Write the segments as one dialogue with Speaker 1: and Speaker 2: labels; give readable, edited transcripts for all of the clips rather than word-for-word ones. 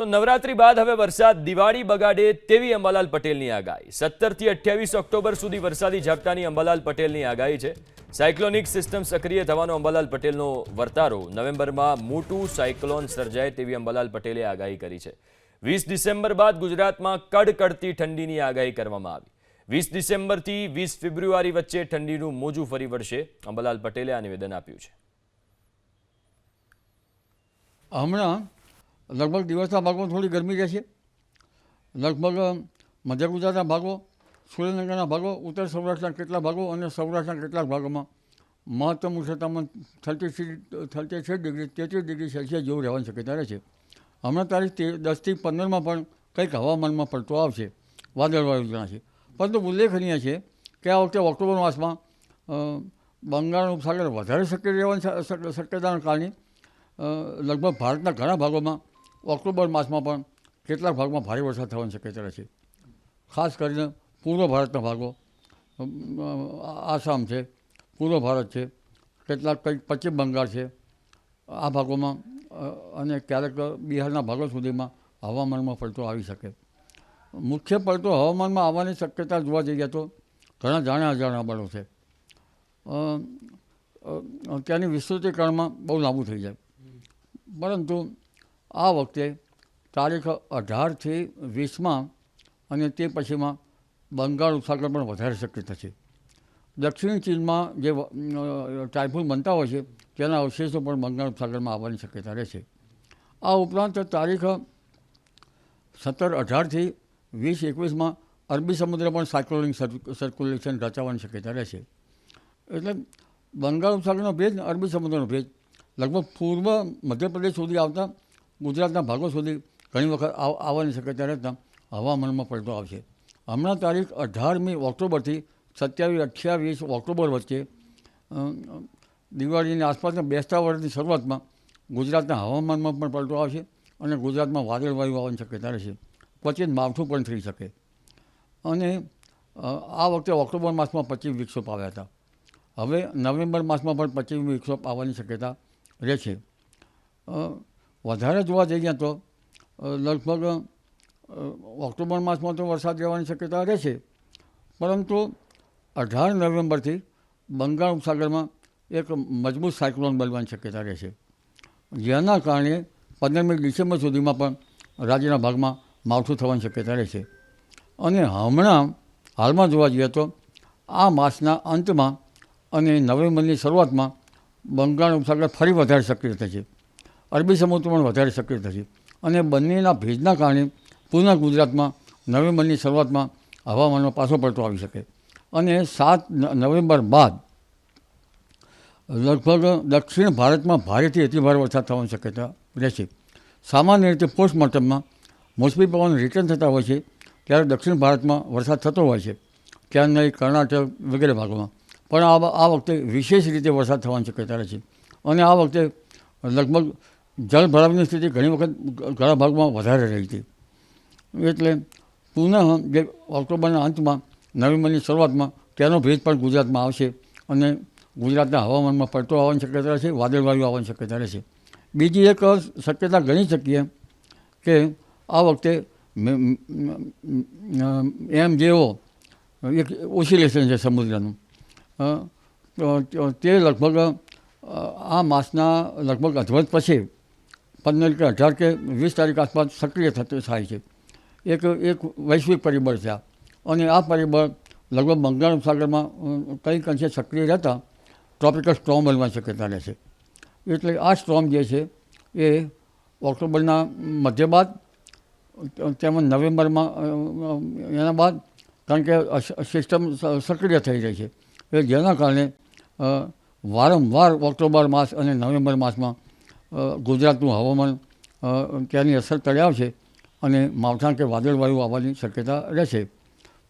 Speaker 1: તો નવરાત્રી બાદ હવે વરસાદ દિવાળી બગાડે તેવી અંબાલાલ પટેલની આગાહી 17 થી 28 ઓક્ટોબર સુધી વરસાદી ઝાપટાની અંબાલાલ પટેલની આગાહી છે। સાયક્લોનિક સિસ્ટમ સક્રિય થવાનો અંબાલાલ પટેલનો વર્તારો નવેમ્બરમાં મોટું સાયક્લોન સર્જાય તેવી અંબાલાલ પટેલે આગાહી કરી છે। 20 ડિસેમ્બર બાદ ગુજરાતમાં કડકડતી ઠંડીની આગાહી કરવામાં આવી। 20 ડિસેમ્બરથી 20 ફેબ્રુઆરી વચ્ચે ઠંડીનું મોજું ફરી વળશે, અંબાલાલ પટેલે આ નિવેદન આપ્યું છે।
Speaker 2: હમણાં લગભગ દિવસના ભાગમાં થોડી ગરમી રહેશે। લગભગ મધ્ય ગુજરાતના ભાગો, સુરેન્દ્રનગરના ભાગો, ઉત્તર સૌરાષ્ટ્રના કેટલાક ભાગો અને સૌરાષ્ટ્રના કેટલાક ભાગોમાં મહત્તમ તાપમાન 36 ડિગ્રી 33 ડિગ્રી સેલ્સિયસ જેવું રહેવાની શક્યતા રહે છે। હમણાં તારીખ 10 થી 15માં પણ કંઈક હવામાનમાં પલટો આવશે, વાદળવાળું જણાશે। પરંતુ ઉલ્લેખનીય છે કે આ વખતે ઓક્ટોબર માસમાં બંગાળનો ઉપસાગર વધારે સક્રિય રહેવાની શક્યતાના કારણે લગભગ ભારતના ઘણા ભાગોમાં ઓક્ટોબર માસમાં પણ કેટલાક ભાગમાં ભારે વરસાદ થવાની શક્યતા રહે છે। ખાસ કરીને પૂર્વ ભારતના ભાગો, આસામ છે, પૂર્વ ભારત છે, કેટલાક કંઈક પશ્ચિમ બંગાળ છે, આ ભાગોમાં અને ક્યારેક બિહારના ભાગો સુધીમાં હવામાનમાં પલટો આવી શકે। મુખ્ય પલટો હવામાનમાં આવવાની શક્યતા જોવા જઈએ તો ઘણા જાણ્યા અજાણ્યા બળો છે, ત્યાંની વિસ્તૃતિકરણમાં બહુ લાંબુ થઈ જાય। પરંતુ આ વખતે તારીખ 18થી 20માં અને તે પછીમાં બંગાળ ઉપસાગર પણ વધારે શક્યતા છે। દક્ષિણ ચીનમાં જે ટાઇફૂન બનતા હોય છે તેના અવશેષો પણ બંગાળ ઉપસાગરમાં આવવાની શક્યતા રહેશે। આ ઉપરાંત તારીખ 17-18થી 20-21માં અરબી સમુદ્ર પણ સાયક્લોનિક સર્ક્યુલેશન રચાવાની શક્યતા રહેશે। એટલે બંગાળ ઉપસાગરનો ભેજ, અરબી સમુદ્રનો ભેજ લગભગ પૂર્વ મધ્યપ્રદેશ સુધી આવતા ગુજરાતના ભાગો સુધી ઘણી વખત આવવાની શક્યતા રહેતા હવામાનમાં પલટો આવશે। હમણાં તારીખ 18મી ઓક્ટોબરથી 27-28 ઓક્ટોબર વચ્ચે દિવાળીની આસપાસના બેસતા વર્ષની શરૂઆતમાં ગુજરાતના હવામાનમાં પણ પલટો આવશે અને ગુજરાતમાં વાદળવાયુ આવવાની શક્યતા રહેશે, ક્વચિત માવઠું પણ થઈ શકે। અને આ વખતે ઓક્ટોબર માસમાં 25 વિક્ષોપ આવ્યા હતા, હવે નવેમ્બર માસમાં પણ 25 વિક્ષોપ આવવાની શક્યતા રહે છે। વધારે જોવા જઈએ તો લગભગ ઓક્ટોબર માસમાં તો વરસાદ રહેવાની શક્યતા રહેશે, પરંતુ 18 નવેમ્બરથી બંગાળ ઉપસાગરમાં એક મજબૂત સાયક્લોન બનવાની શક્યતા રહેશે, જેના કારણે 15મી ડિસેમ્બર સુધીમાં પણ રાજ્યના ભાગમાં માવઠું થવાની શક્યતા રહેશે। અને હાલમાં જોવા જઈએ તો આ માસના અંતમાં અને નવેમ્બરની શરૂઆતમાં બંગાળ ઉપસાગર ફરી વધારે સક્રિય થશે, અરબી સમુદ્ર પણ વધારે સક્રિય થશે અને બંનેના ભેજના કારણે પુનઃ ગુજરાતમાં નવેમ્બરની શરૂઆતમાં હવામાનનો પાછો પલટો આવી શકે। અને 7 નવેમ્બર બાદ લગભગ દક્ષિણ ભારતમાં ભારેથી અતિભારે વરસાદ થવાની શક્યતા રહેશે। સામાન્ય રીતે પોસ્ટમોર્ટમમાં મોસમી પવન રિટર્ન થતા હોય છે ત્યારે દક્ષિણ ભારતમાં વરસાદ થતો હોય છે, ચેન્નઈ, કર્ણાટક વગેરે ભાગોમાં, પણ આ વખતે વિશેષ રીતે વરસાદ થવાની શક્યતા રહે છે। અને આ વખતે લગભગ જળભરાવની સ્થિતિ ઘણી વખત ઘણા ભાગમાં વધારે રહી હતી, એટલે પુનઃ જે ઓક્ટોબરના અંતમાં નવેમ્બરની શરૂઆતમાં તેનો ભેજ પણ ગુજરાતમાં આવશે અને ગુજરાતના હવામાનમાં પલટો આવવાની શક્યતા રહેશે, વાદળવાયુ આવવાની શક્યતા રહેશે। બીજી એક શક્યતા ગણી શકીએ કે આ વખતે MJO એક ઓસિલેશન છે સમુદ્રનું, તે લગભગ આ માસના લગભગ અધવત પછી 15 કે 18 કે 20 તારીખ આસપાસ સક્રિય થાય છે। એક વૈશ્વિક પરિબળ છે આ, અને આ પરિબળ લગભગ બંગાળ ઉપસાગરમાં કંઈક અંશે સક્રિય રહેતા ટ્રોપિકલ સ્ટ્રોમ બનવાની શક્યતા રહેશે। એટલે આ સ્ટ્રોમ જે છે એ ઓક્ટોબરના મધ્ય બાદ તેમજ નવેમ્બરમાં એના બાદ, કારણ કે સિસ્ટમ સક્રિય થઈ રહી છે, એટલે જેના કારણે વારંવાર ઓક્ટોબર માસ અને નવેમ્બર માસમાં ગુજરાતનું હવામાન ત્યાંની અસર તળે આવશે અને માવઠા કે વાદળવાયુ આવવાની શક્યતા રહેશે।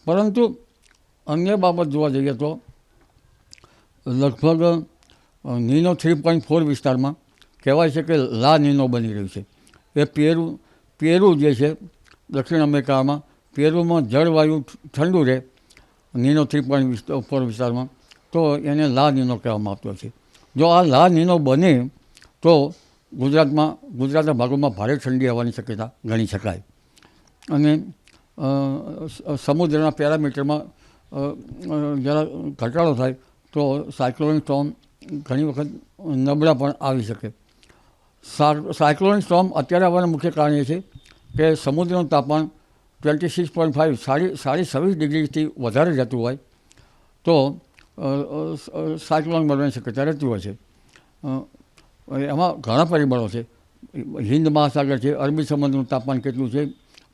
Speaker 2: પરંતુ અન્ય બાબત જોવા જઈએ તો લગભગ નીનો 3.4 વિસ્તારમાં કહેવાય છે કે લા નીનો બની રહ્યું છે। એ પેરુ જે છે દક્ષિણ અમેરિકામાં, પેરુમાં જળવાયુ ઠંડુ રહે નીનો 3.4 વિસ્તારમાં, તો એને લા નીનો કહેવામાં આવતો છે। જો આ લા નીનો બને તો ગુજરાતના ભાગોમાં ભારે ઠંડી આવવાની શક્યતા ગણી શકાય. અને સમુદ્રના પેરામીટરમાં જરા ઘટાડો થાય તો સાયક્લોનિક સ્ટોર્મ ઘણી વખત નબળા પણ આવી શકે. સાયક્લોનિક સ્ટોર્મ અત્યારે આવવાનું મુખ્ય કારણ એ છે કે સમુદ્રનું તાપમાન 26.5 સાડી 26 ડિગ્રીથી વધારે જતું હોય તો સાયક્લોન બનવાની શક્યતા રહેતી હોય છે. એમાં ઘણા પરિબળો છે. હિન્દ મહાસાગર છે, અરબી સમુદ્રનું તાપમાન કેટલું છે,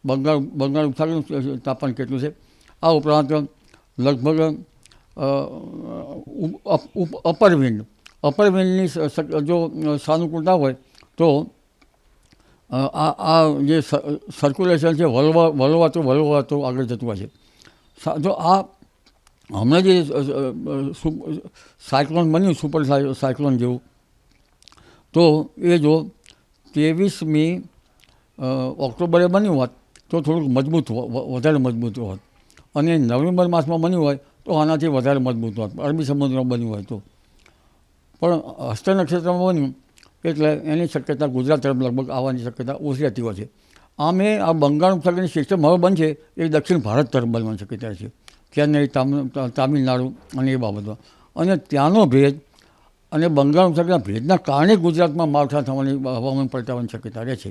Speaker 2: બંગાળ ઉપસાગરનું તાપમાન કેટલું છે. આ ઉપરાંત લગભગ અપર વિન્ડની જો સાનુકૂળતા હોય તો આ જે સર્ક્યુલેશન છે વલવાતું આગળ જતું હોય છે. જો આ હમણાં જે સાયક્લોન બન્યું સુપર સાયક્લોન જેવું, તો એ જો 23મી ઓક્ટોબરે બન્યું હોત તો થોડુંક વધારે મજબૂત હોત, અને નવેમ્બર માસમાં બન્યું હોય તો આનાથી વધારે મજબૂત હોત, અરબી સમુદ્રમાં બન્યું હોય તો. પણ હસ્ત નક્ષત્રમાં બન્યું એટલે એની શક્યતા ગુજરાત તરફ લગભગ આવવાની શક્યતા ઓછી રહેતી હોય છે. આમે આ બંગાળ ઉપસાગરની સિસ્ટમ હવે બનશે એ દક્ષિણ ભારત તરફ બનવાની શક્યતા છે, ચેન્નઈ, તામિલનાડુ અને એ બાબતમાં. અને ત્યાંનો ભેજ અને બંગાળ ઉપસાગરના ભેજના કારણે ગુજરાતમાં માવઠા થવાની, હવામાન પલટાવાની શક્યતા રહે છે.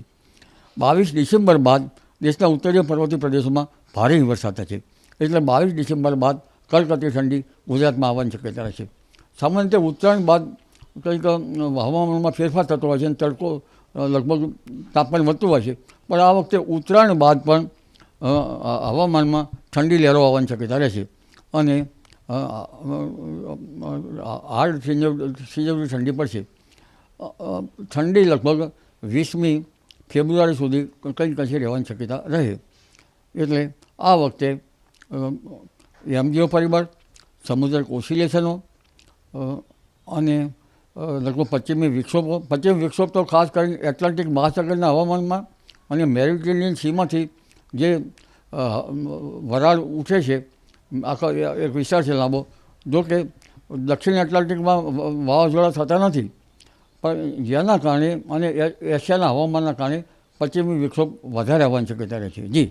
Speaker 2: 22 ડિસેમ્બર બાદ દેશના ઉત્તરીય પર્વતીય પ્રદેશોમાં ભારે વરસાદ થશે, એટલે 22 ડિસેમ્બર બાદ કડકડતી ઠંડી ગુજરાતમાં આવવાની શક્યતા રહે છે. સામાન્ય રીતે ઉત્તરાયણ બાદ કંઈક હવામાનમાં ફેરફાર થતો હોય છે અને તડકો લગભગ તાપમાન વધતું હોય છે, પણ આ વખતે ઉત્તરાયણ બાદ પણ હવામાનમાં ઠંડી લહેરો આવવાની શક્યતા રહે છે. અને હાર્ડ સિઝનની ઠંડી પડશે. ઠંડી લગભગ 20મી ફેબ્રુઆરી સુધી કંઈ રહેવાની શક્યતા રહે. એટલે આ વખતે એમજીઓ પરિબળ, સમુદ્ર ઓસિલેશનો અને લગભગ પશ્ચિમી વિક્ષોભ તો ખાસ કરીને એટલાન્ટિક મહાસાગરના હવામાનમાં અને મેરિટરેનિયન સીમાંથી જે વરાળ ઉઠે છે, આખો એક વિસ્તાર છે લાંબો. જો કે દક્ષિણ એટલાન્ટિકમાં વાવાઝોડા થતા નથી, પણ જેના કારણે અને એશિયાના હવામાનના કારણે પશ્ચિમી વિક્ષોભ વધારે આવવાની શક્યતા રહે છે. જી.